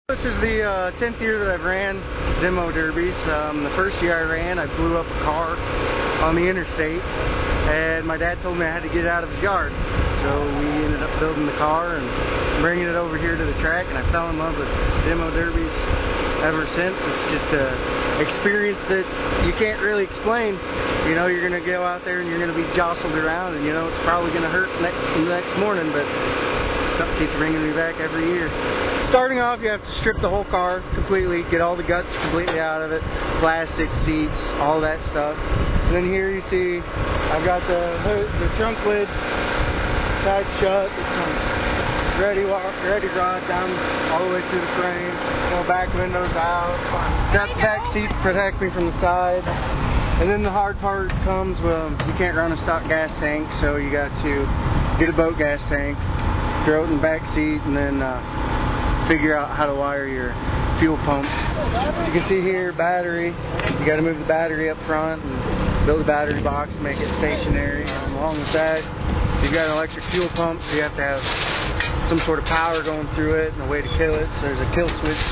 This is the 10th year that I've ran demo derbies. The first year I ran, I blew up a car on the interstate, and my dad told me I had to get it out of his yard. So we ended up building the car and bringing it over here to the track, and I fell in love with demo derbies ever since. It's just an experience that you can't really explain. You know, you're going to go out there and you're going to be jostled around, and you know it's probably going to hurt the next morning, but something keeps bringing me back every year. Starting off, you have to strip the whole car completely, get all the guts completely out of it, plastic, seats, all that stuff. And then here you see I've got the hood, the trunk lid tied shut. It's ready rod down all the way through the frame. You know, back windows out. Got the back seat to protect me from the side. And then the hard part comes when you can't run a stock gas tank, so you got to get a boat gas tank, throw it in the back seat, and then figure out how to wire your fuel pump. As you can see here, battery. You got to move the battery up front and build a battery box and make it stationary. Along with that, you've got an electric fuel pump, so you have to have some sort of power going through it and a way to kill it. So there's a kill switch.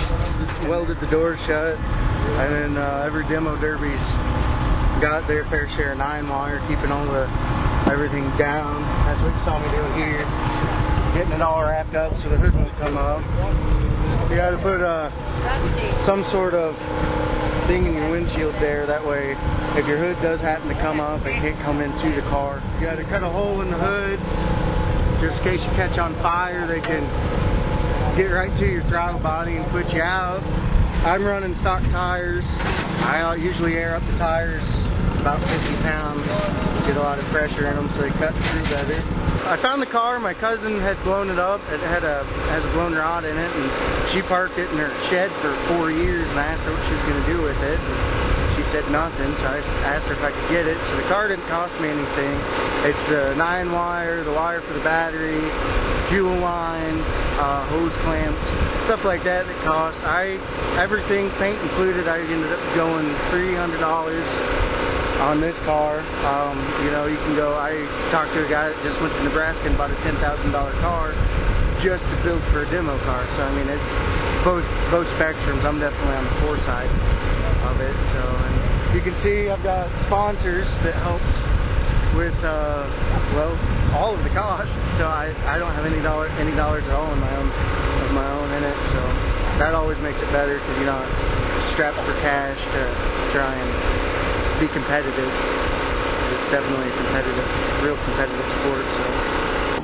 Welded the door shut, and then every demo derby's got their fair share of 9-wire, keeping all the everything down. That's what you saw me doing here. Getting it all wrapped up so the hood won't come up. You got to put some sort of thing in your windshield there. That way, if your hood does happen to come up, it can't come into the car. You got to cut a hole in the hood just in case you catch on fire. They can get right to your throttle body and put you out. I'm running stock tires. I usually air up the tires about 50 pounds, get a lot of pressure in them so they cut through better. I found the car. My cousin had blown it up. It has a blown rod in it, and she parked it in her shed for 4 years, and I asked her what she was going to do with it. She said nothing, so I asked her if I could get it. So the car didn't cost me anything. It's the 9-wire, the wire for the battery, fuel line, hose clamps, stuff like that costs. Everything, paint included, I ended up going $300 on this car. You know, you can go, I talked to a guy that just went to Nebraska and bought a $10,000 car just to build for a demo car. So I mean, it's both spectrums. I'm definitely on the poor side of it. So, and you can see I've got sponsors that helped with well, all of the costs. So I don't have any dollars at all of my own in it. So that always makes it better because you're not strapped for cash to try and be competitive. It's definitely a real competitive sport. So.